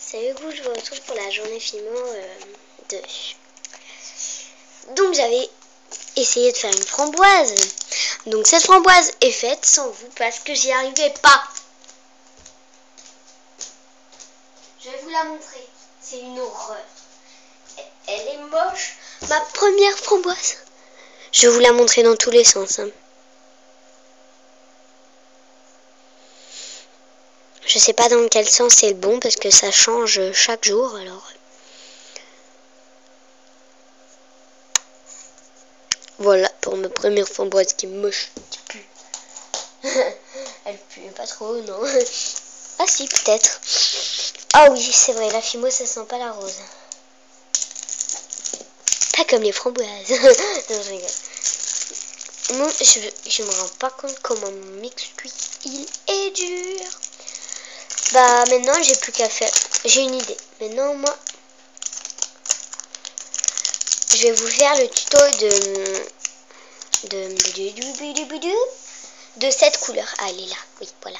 Salut, je vous retrouve pour la journée Fimo 2. Donc j'avais essayé de faire une framboise. Donc cette framboise est faite sans vous parce que j'y arrivais pas. Je vais vous la montrer. C'est une horreur. Elle est moche. Ma première framboise. Je vais vous la montrer dans tous les sens. Je sais pas dans quel sens c'est le bon parce que ça change chaque jour alors. Voilà pour ma première framboise qui est moche, qui pue. Elle pue pas trop, non. Ah si, peut-être. Ah oui, c'est vrai, la Fimo, ça sent pas la rose. Pas comme les framboises. Non, je rigole. Non, je me rends pas compte comment mon mix cuit, il est dur. Bah maintenant, j'ai plus qu'à faire. J'ai une idée. Maintenant, moi, je vais vous faire le tuto de cette couleur. Ah, elle est là. Oui, voilà.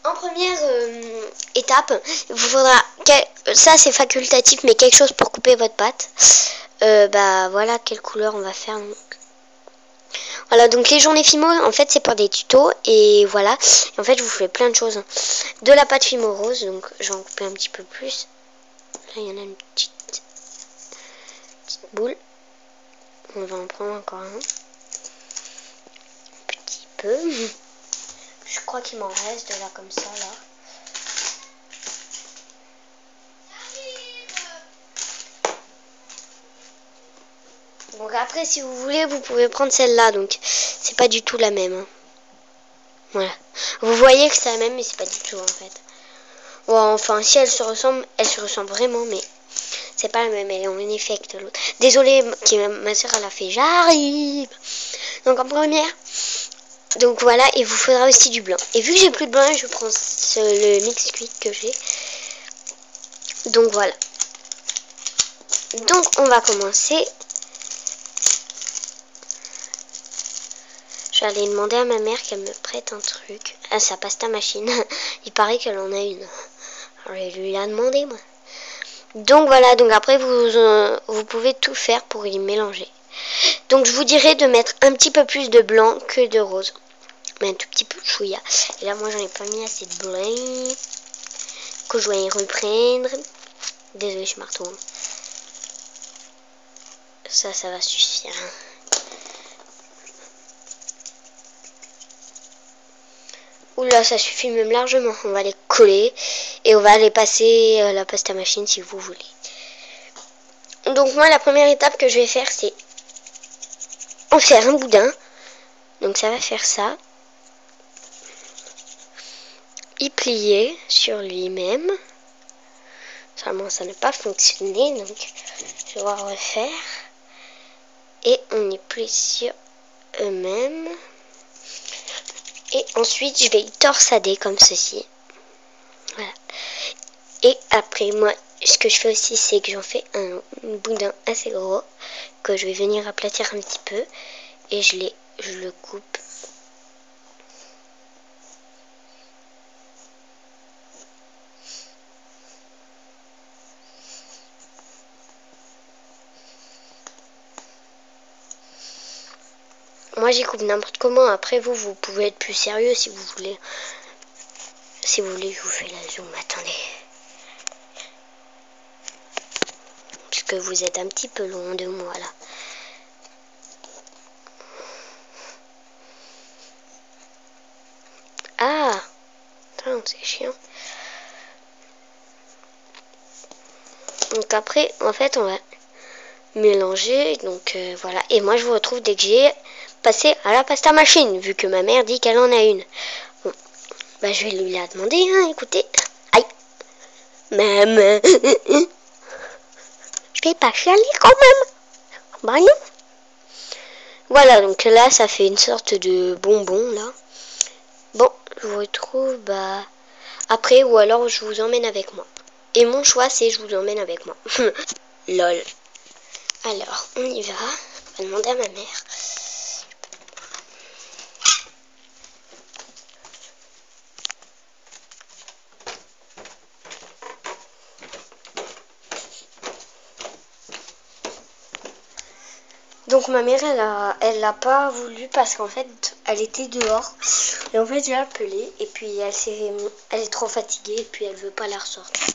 En première étape, il vous faudra, ça c'est facultatif, mais quelque chose pour couper votre pâte. Bah voilà quelle couleur on va faire. Donc. Voilà, donc les journées Fimo, en fait c'est pour des tutos, et voilà. Et en fait je vous fais plein de choses. De la pâte Fimo rose, donc j'en coupe un petit peu plus. Là il y en a une petite boule. On va en prendre encore un petit peu. Je crois qu'il m'en reste de là comme ça là. Donc après si vous voulez vous pouvez prendre celle-là, donc c'est pas du tout la même. Hein. Voilà. Vous voyez que c'est la même mais c'est pas du tout en fait. Bon, enfin si elle se ressemble vraiment mais c'est pas la même, elle est en effet que l'autre. Désolée, ma soeur elle a fait j'arrive. Donc en première, donc voilà, il vous faudra aussi du blanc. Et vu que j'ai plus de blanc, je prends le mix cuit que j'ai. Donc voilà. Donc on va commencer. J'allais demander à ma mère qu'elle me prête un truc. Ah, sa pasta machine. Il paraît qu'elle en a une. Alors je lui ai demandé moi. Donc voilà, donc après vous pouvez tout faire pour y mélanger. Donc je vous dirais de mettre un petit peu plus de blanc que de rose. Mais un tout petit peu de chouïa. Et là moi j'en ai pas mis assez de blanc. Que je vais y reprendre. Désolée, je me retourne. Ça va suffire. Oula, ça suffit même largement. On va les coller et on va les passer à la pasta machine si vous voulez. Donc moi, la première étape que je vais faire, c'est en faire un boudin. Donc ça va faire ça. Y plier sur lui-même. Seulement, ça n'a pas fonctionné, donc je vais refaire. Et on y plie sur eux-mêmes. Et ensuite, je vais y torsader comme ceci. Voilà. Et après, moi, ce que je fais aussi, c'est que j'en fais un boudin assez gros que je vais venir aplatir un petit peu et je le coupe. Moi, j'y coupe n'importe comment. Après, vous pouvez être plus sérieux si vous voulez. Si vous voulez, je vous fais la zoom. Attendez. Parce que vous êtes un petit peu loin de moi, là. Ah! C'est chiant. Donc après, en fait, on va mélanger. Donc voilà. Et moi, je vous retrouve dès que j'ai passé à la pasta machine, vu que ma mère dit qu'elle en a une. Bon. Bah, je vais lui la demander, hein, écoutez. Aïe! Maman! Je vais pas chialer quand même. Bah non. Voilà, donc là, ça fait une sorte de bonbon, là. Bon, je vous retrouve, bah, après, ou alors je vous emmène avec moi. Et mon choix, c'est je vous emmène avec moi. Lol. Alors, on y va. On va demander à ma mère. Donc ma mère, elle l'a pas voulu parce qu'en fait, elle était dehors. Et en fait, j'ai appelé et puis elle est trop fatiguée et puis elle veut pas la ressortir.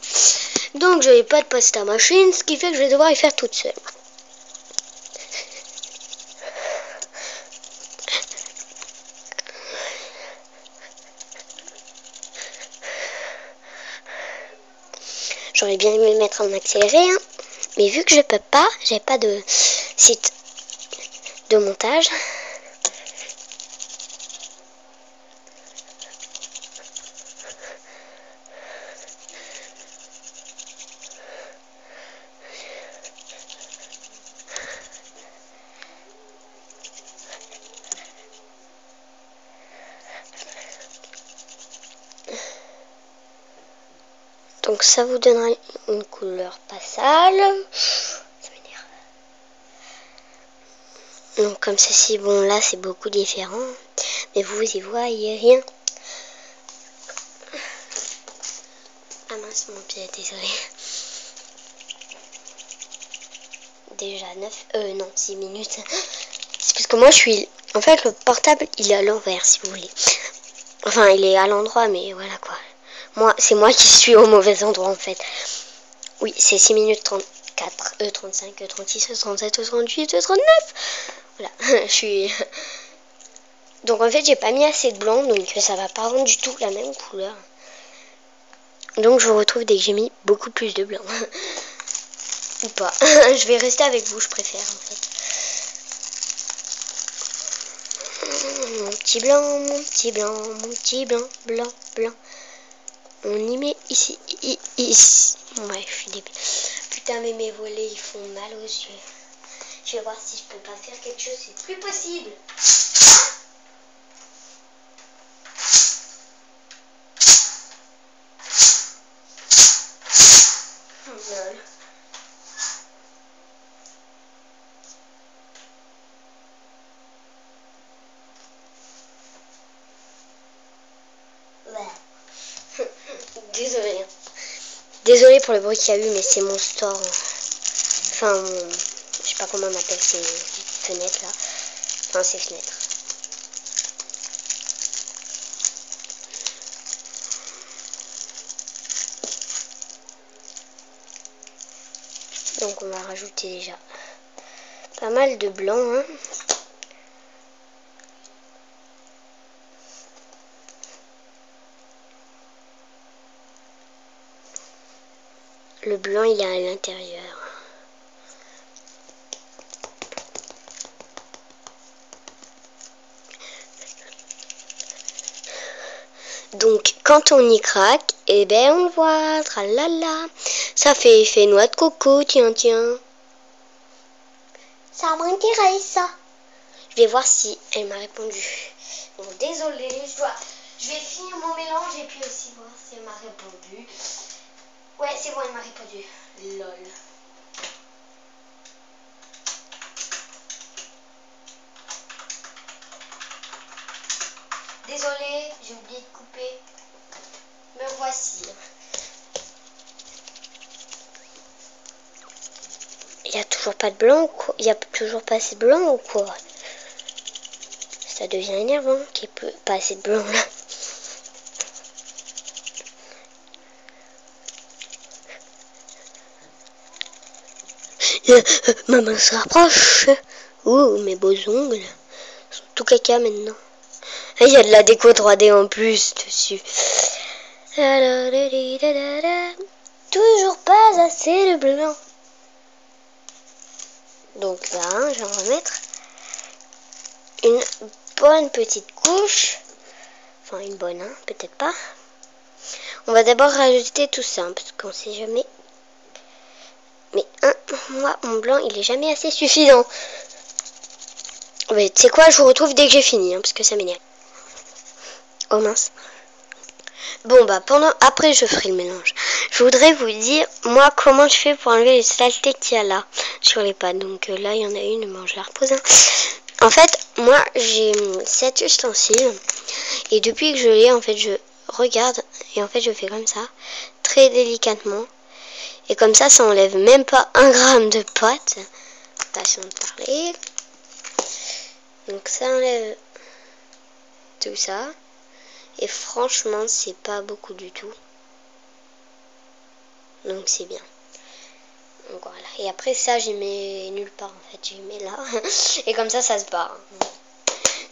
Donc j'avais pas de pasta machine, ce qui fait que je vais devoir y faire toute seule. J'aurais bien aimé le mettre en accéléré, hein. Mais vu que je peux pas, j'ai pas de site de montage. Donc ça vous donnera une couleur pas sale. Ça m'énerve. Donc comme ceci, bon là c'est beaucoup différent. Mais vous y voyez rien. Ah mince, mon pied, désolé. Déjà 6 minutes. C'est parce que moi je suis... En fait le portable il est à l'envers si vous voulez. Enfin il est à l'endroit mais voilà quoi. C'est moi qui suis au mauvais endroit en fait. Oui, c'est 6 minutes 34, 35, 36, 37, 38, 39. Voilà, je suis... Donc en fait, j'ai pas mis assez de blanc, donc ça va pas rendre du tout la même couleur. Donc je vous retrouve dès que j'ai mis beaucoup plus de blanc. Ou pas. Je vais rester avec vous, je préfère en fait. Mon petit blanc, mon petit blanc, mon petit blanc, blanc, blanc. On y met ici, ici. Ouais, je suis débile. Putain, mais mes volets, ils font mal aux yeux. Je vais voir si je peux pas faire quelque chose, c'est plus possible. Désolée. Désolée pour le bruit qu'il y a eu, mais c'est mon store. Enfin, je sais pas comment on appelle ces fenêtres là. Enfin, ces fenêtres. Donc on va rajouter déjà pas mal de blanc. Hein. Le blanc il est à l'intérieur. Donc quand on y craque, eh ben on le voit, tralala. Ça fait effet noix de coco, tiens, tiens. Ça m'intéresse ça. Je vais voir si elle m'a répondu. Bon, désolée, je vais finir mon mélange et puis aussi voir si elle m'a répondu. Ouais, c'est bon, elle m'a répondu. Lol. Désolée, j'ai oublié de couper. Me voici. Il n'y a toujours pas de blanc ou quoi? Il n'y a toujours pas assez de blanc ou quoi? Ça devient énervant qu'il n'y ait pas assez de blanc là. Ma main se rapproche. Ouh, mes beaux ongles sont tout caca maintenant. Il y a de la déco 3D en plus dessus. Toujours pas assez de blanc. Donc là, je vais en remettre une bonne petite couche. Enfin, une bonne, hein, peut-être pas. On va d'abord rajouter tout ça, parce qu'on sait jamais. Mais moi, mon blanc, il est jamais assez suffisant. Mais tu sais quoi, je vous retrouve dès que j'ai fini, hein, parce que ça m'énerve. Oh mince. Bon, bah, après, je ferai le mélange. Je voudrais vous dire, moi, comment je fais pour enlever les saletés qu'il y a là, sur les pâtes. Donc là, il y en a une, bon, je la repose. Hein. En fait, moi, j'ai cet ustensile. Et depuis que je l'ai, en fait, je regarde. Et en fait, je fais comme ça, très délicatement. Et comme ça enlève même pas 1 gramme de pâte. Attention de parler. Donc ça enlève tout ça. Et franchement, c'est pas beaucoup du tout. Donc c'est bien. Donc voilà. Et après ça, j'y mets nulle part en fait. J'y mets là. Et comme ça se barre.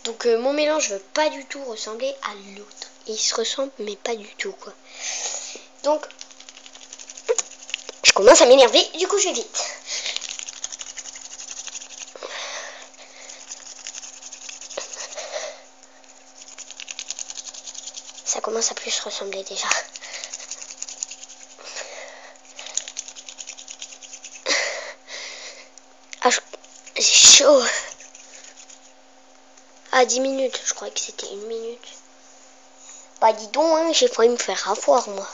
Donc mon mélange ne veut pas du tout ressembler à l'autre. Il se ressemble mais pas du tout quoi. Donc je commence à m'énerver. Du coup je vais vite. Ça commence à plus ressembler déjà. Ah, c'est chaud. Ah, 10 minutes. Je croyais que c'était 1 minute. Bah, dis donc, hein, j'ai failli me faire avoir, moi.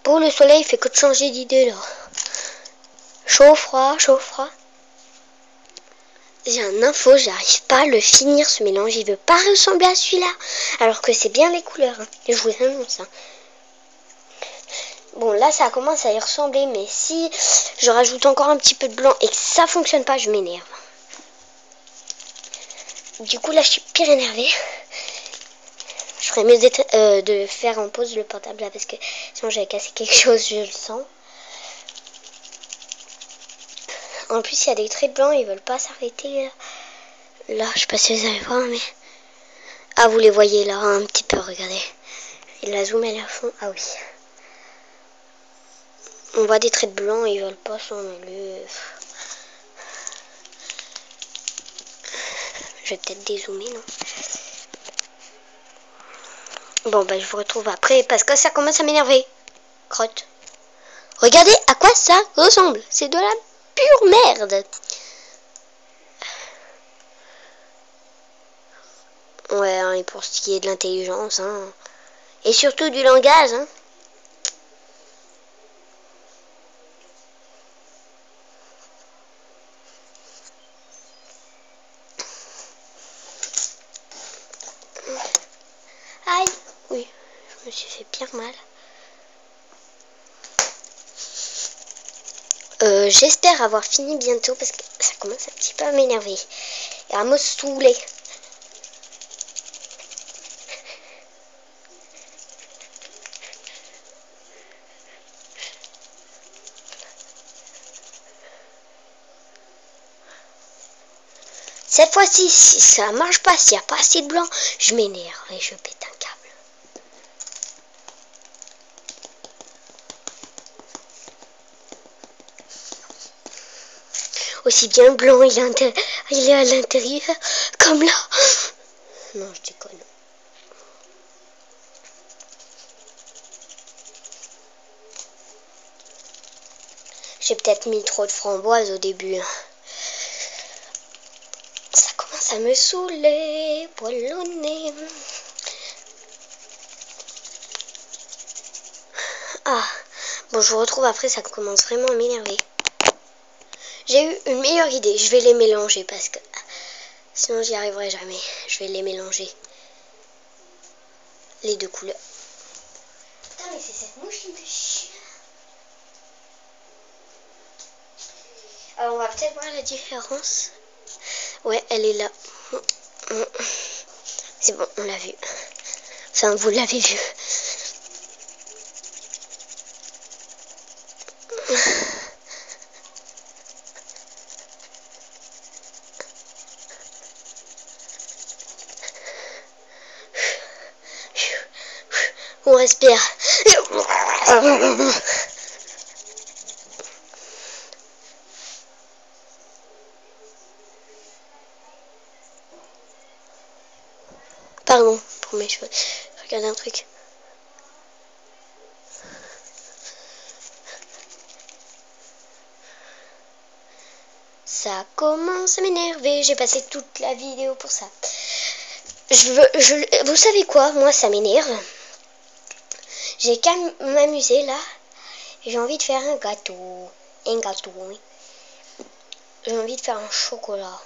Bon, le soleil fait que de changer d'idée, là. Chaud, froid, chaud, froid. J'ai un info, j'arrive pas à le finir, ce mélange. Il veut pas ressembler à celui-là. Alors que c'est bien les couleurs. Hein. Je vous annonce, hein. Bon, là, ça commence à y ressembler, mais si je rajoute encore un petit peu de blanc et que ça fonctionne pas, je m'énerve. Du coup, là, je suis pire énervée. Je ferais mieux de faire en pause le portable, là, parce que sinon, j'avais cassé quelque chose, je le sens. En plus, il y a des traits blancs, ils veulent pas s'arrêter. Là, je sais pas si vous allez voir, mais... Ah, vous les voyez, là, un petit peu, regardez. Et la zoom, elle est à fond. Ah oui. On voit des traits blancs, ils veulent pas s'en aller. Je vais peut-être dézoomer, non? Bon, bah, je vous retrouve après, parce que ça commence à m'énerver. Crotte. Regardez à quoi ça ressemble. C'est de la pure merde. Ouais, hein, et pour ce qui est de l'intelligence, hein. Et surtout du langage, hein. Aïe. Oui, je me suis fait bien mal. J'espère avoir fini bientôt parce que ça commence un petit peu à m'énerver et à me saouler. Cette fois-ci, si ça marche pas, s'il n'y a pas assez de blanc, je m'énerve et je pète un câble. Aussi bien le blanc, il est à l'intérieur, comme là. Non, je déconne. J'ai peut-être mis trop de framboises au début. Ça commence à me saouler, poil au nez. Ah, bon, je vous retrouve après, ça commence vraiment à m'énerver. J'ai eu une meilleure idée, je vais les mélanger parce que sinon j'y arriverai jamais. Je vais les mélanger. Les deux couleurs. Putain, mais c'est cette mouche qui me fait chier. Alors on va peut-être voir la différence. Ouais, elle est là. C'est bon, on l'a vu. Enfin, vous l'avez vu. On respire. Pardon pour mes cheveux. Je regarde un truc. Ça commence à m'énerver. J'ai passé toute la vidéo pour ça. Vous savez quoi? Moi, ça m'énerve. J'ai qu'à m'amuser là. J'ai envie de faire un gâteau. Un gâteau, oui. J'ai envie de faire un chocolat.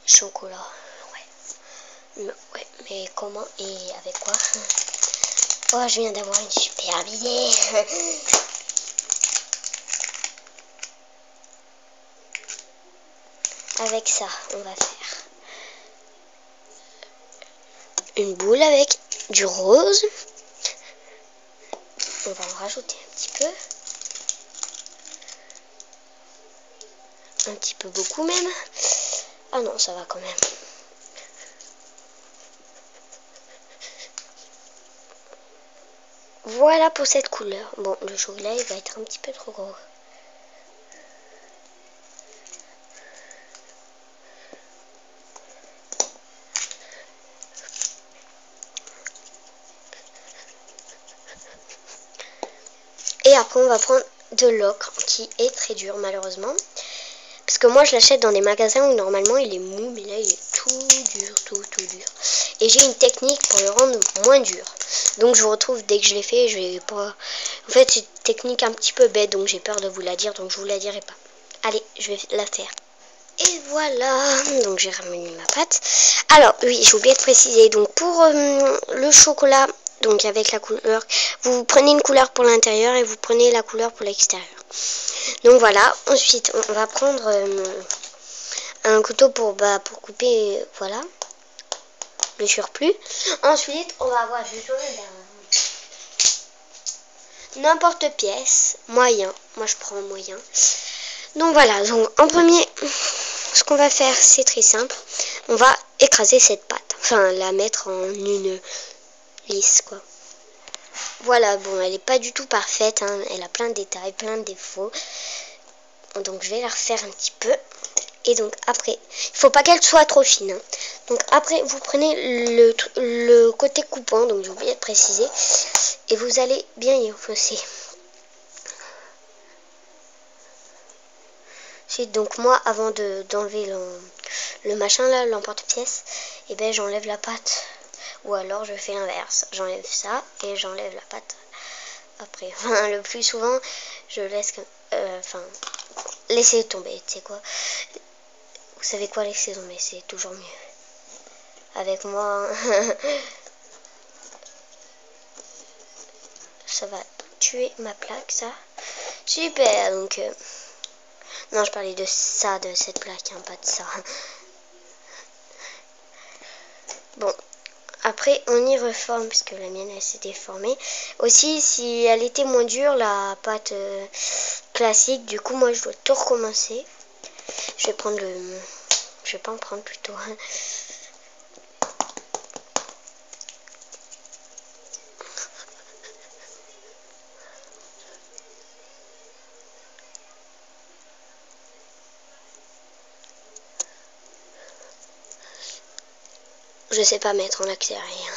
Chocolat, ouais. Ouais, mais comment et avec quoi? Oh, je viens d'avoir une superbe idée. avec ça, on va faire une boule avec du rose. On va en rajouter un petit peu. Un petit peu beaucoup même. Ah non, ça va quand même. Voilà pour cette couleur. Bon, le chocolat, il va être un petit peu trop gros. Et après, on va prendre de l'ocre qui est très dur malheureusement. Parce que moi, je l'achète dans des magasins où normalement il est mou, mais là, il est tout dur, tout dur. Et j'ai une technique pour le rendre moins dur. Donc, je vous retrouve dès que je l'ai fait. Je vais pas... En fait, c'est une technique un petit peu bête, donc j'ai peur de vous la dire, donc je vous la dirai pas. Allez, je vais la faire. Et voilà, donc j'ai ramené ma pâte. Alors, oui, j'ai oublié de préciser. Donc, pour le chocolat, donc avec la couleur, vous prenez une couleur pour l'intérieur et vous prenez la couleur pour l'extérieur. Donc voilà, ensuite on va prendre un couteau pour couper, voilà, le surplus. Ensuite on va avoir juste n'importe pièce, moyen, moi je prends moyen. Donc voilà, donc en premier, ce qu'on va faire c'est très simple, on va écraser cette pâte, enfin la mettre en une lisse quoi. Voilà, bon elle est pas du tout parfaite, hein, elle a plein de détails, plein de défauts. Donc je vais la refaire un petit peu. Et donc après, il faut pas qu'elle soit trop fine. Hein. Donc après, vous prenez le côté coupant, donc j'ai oublié de préciser. Et vous allez bien y enfoncer. Ensuite, donc moi, avant d'enlever le machin là, l'emporte-pièce, et ben j'enlève la pâte. Ou alors je fais l'inverse. J'enlève ça et j'enlève la pâte après. Enfin, le plus souvent, je laisse... laissez tomber, tu sais quoi. Vous savez quoi, laissez tomber, c'est toujours mieux. Avec moi, ça va tuer ma plaque, ça. Super, donc... non, je parlais de ça, de cette plaque, hein, pas de ça. Bon, après, on y reforme, parce que la mienne, elle s'est déformée. Aussi, si elle était moins dure, la pâte classique, du coup, moi, je dois tout recommencer. Je vais prendre le... Je vais pas en prendre plutôt. Hein. Je sais pas mettre en accéléré. Hein.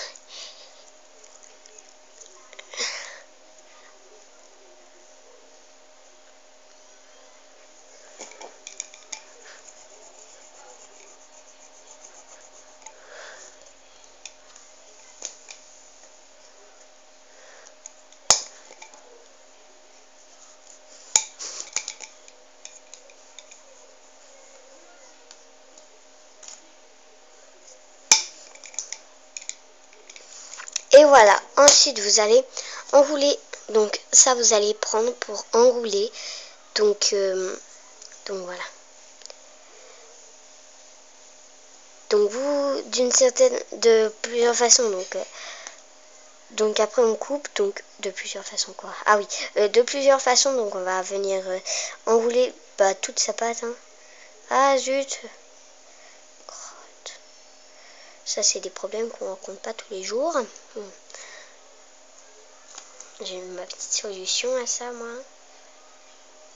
Et voilà, ensuite vous allez enrouler, donc ça vous allez prendre pour enrouler, donc voilà. Donc vous, de plusieurs façons, donc après on coupe, donc de plusieurs façons quoi. Ah oui, de plusieurs façons, donc on va venir enrouler toute sa pâte. Hein. Ah zut. Ça c'est des problèmes qu'on rencontre pas tous les jours. J'ai ma petite solution à ça moi.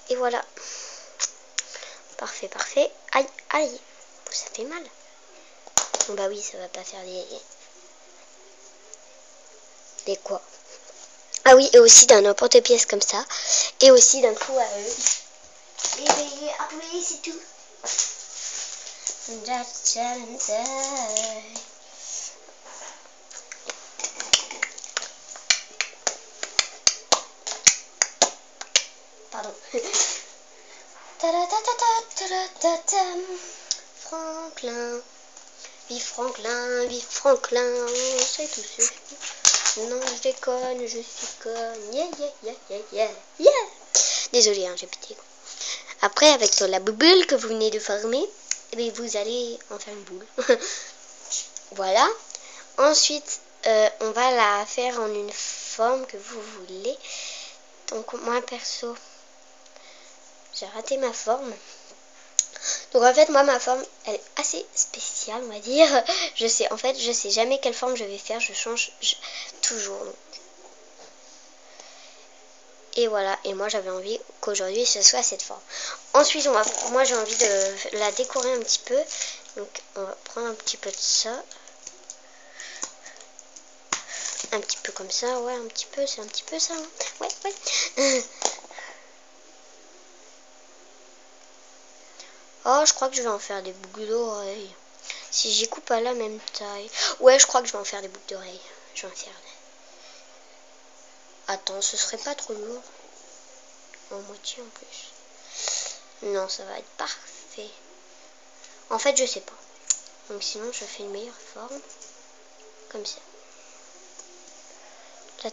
Et voilà. Parfait, parfait. Aïe, aïe. Ça fait mal. Bon bah oui, ça va pas faire des quoi. Ah oui, et aussi d'un emporte-pièce comme ça. Et aussi d'un coup à eux. Et après c'est tout. Pardon. Franklin. Vive Franklin, vive Franklin. C'est tout ça. Non, je déconne, je suis conne. Yeah, yeah, yeah, yeah, yeah, yeah. Désolée, hein, j'ai pitié. Après, avec la boule que vous venez de former, et bien vous allez en faire une boule. Voilà. Ensuite, on va la faire en une forme que vous voulez. Donc moi perso, j'ai raté ma forme. Donc en fait moi ma forme elle est assez spéciale on va dire. Je sais jamais quelle forme je vais faire, je change toujours. Et voilà, et moi j'avais envie qu'aujourd'hui ce soit cette forme. Ensuite moi j'ai envie de la décorer un petit peu. Donc on va prendre un petit peu de ça. Un petit peu comme ça, ouais, un petit peu, c'est un petit peu ça. Hein. Ouais. Oh, je crois que je vais en faire des boucles d'oreilles. Si j'y coupe à la même taille. Ouais, je crois que je vais en faire des boucles d'oreilles. Je vais en faire. Attends, ce serait pas trop lourd. En moitié en plus. Non, ça va être parfait. En fait, je sais pas. Donc sinon, je fais une meilleure forme. Comme ça. La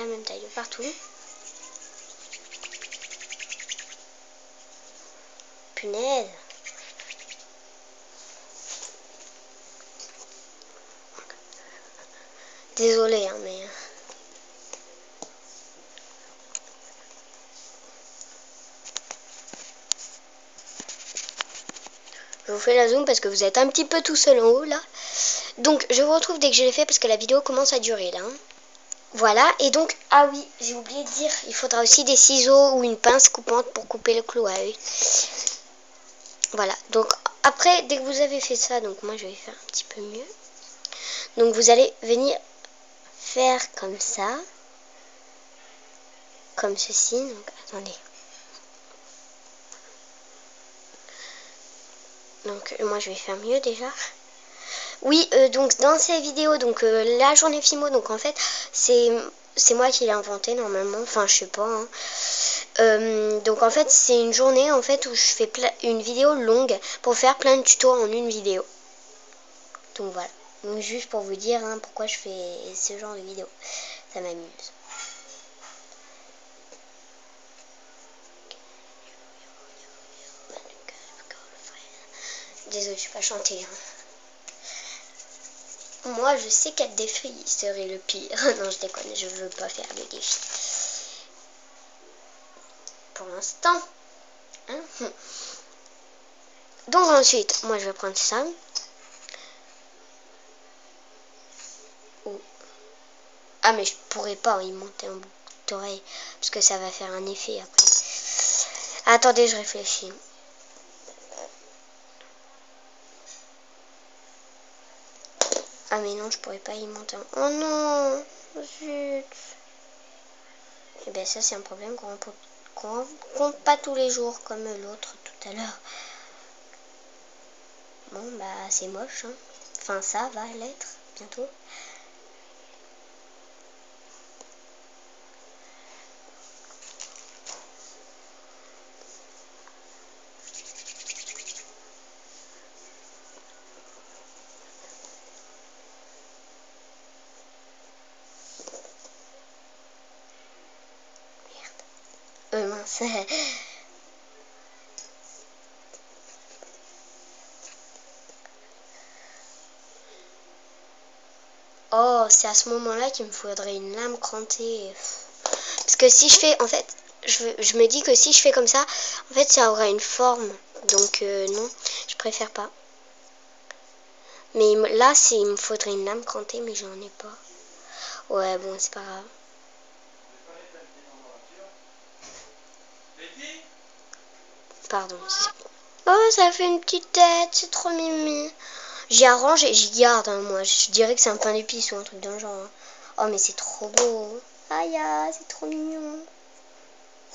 même taille de partout. Punaise. Désolée, hein, mais... Je vous fais la zoom parce que vous êtes un petit peu tout seul en haut, là. Donc, je vous retrouve dès que je l'ai fait parce que la vidéo commence à durer, là. Hein. Voilà, et donc, ah oui, j'ai oublié de dire, il faudra aussi des ciseaux ou une pince coupante pour couper le clou à œil. Voilà, donc après, dès que vous avez fait ça, donc moi je vais faire un petit peu mieux. Donc vous allez venir faire comme ça, comme ceci, donc attendez. Donc moi je vais faire mieux déjà. Oui, donc dans ces vidéos, donc la journée Fimo, donc en fait, c'est moi qui l'ai inventé normalement, enfin je sais pas. Hein. Donc en fait, c'est une journée en fait où je fais une vidéo longue pour faire plein de tutos en une vidéo. Donc voilà, donc juste pour vous dire hein, pourquoi je fais ce genre de vidéo, ça m'amuse. Désolée, je ne suis pas chanter. Hein. Moi, je sais qu'être défi serait le pire. Non, je déconne, je veux pas faire de défi. Pour l'instant. Hein. Donc ensuite, moi je vais prendre ça. Oh. Ah, mais je pourrais pas y monter en boucle d'oreille. Parce que ça va faire un effet après. Attendez, je réfléchis. Ah, mais non, je pourrais pas y monter. Oh non, zut. Et bien ça, c'est un problème qu'on rencontre pas tous les jours comme l'autre tout à l'heure. Bon, bah, c'est moche. Hein. Enfin, ça va l'être bientôt. Mince. Oh, c'est à ce moment-là qu'il me faudrait une lame crantée. Parce que si je fais, en fait, je me dis que si je fais comme ça, en fait, ça aura une forme. Donc, non, je préfère pas. Mais là, il me faudrait une lame crantée, mais j'en ai pas. Ouais, bon, c'est pas grave. Pardon. Oh, ça fait une petite tête, c'est trop mimi. J'y arrange et j'y garde, hein, moi. Je dirais que c'est un pain d'épices ou un truc d'un genre. Hein. Oh, mais c'est trop beau. Aïe, c'est trop mignon.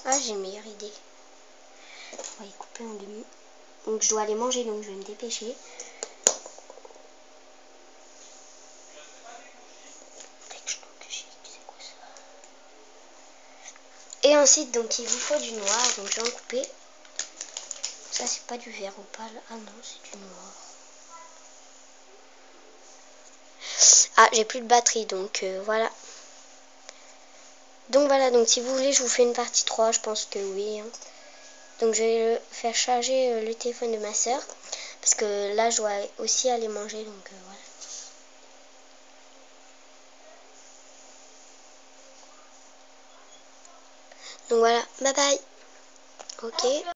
Ah, j'ai une meilleure idée. On va y couper en demi. Donc, je dois aller manger, donc je vais me dépêcher. Et ensuite, donc, il vous faut du noir. Donc, je vais en couper. Ça, c'est pas du vert opale. Ah non, c'est du noir. Ah, j'ai plus de batterie, donc voilà. Donc voilà, donc si vous voulez, je vous fais une partie 3, je pense que oui. Hein. Donc je vais faire charger le téléphone de ma soeur. Parce que là, je dois aussi aller manger, donc voilà. Donc voilà, bye bye. Ok.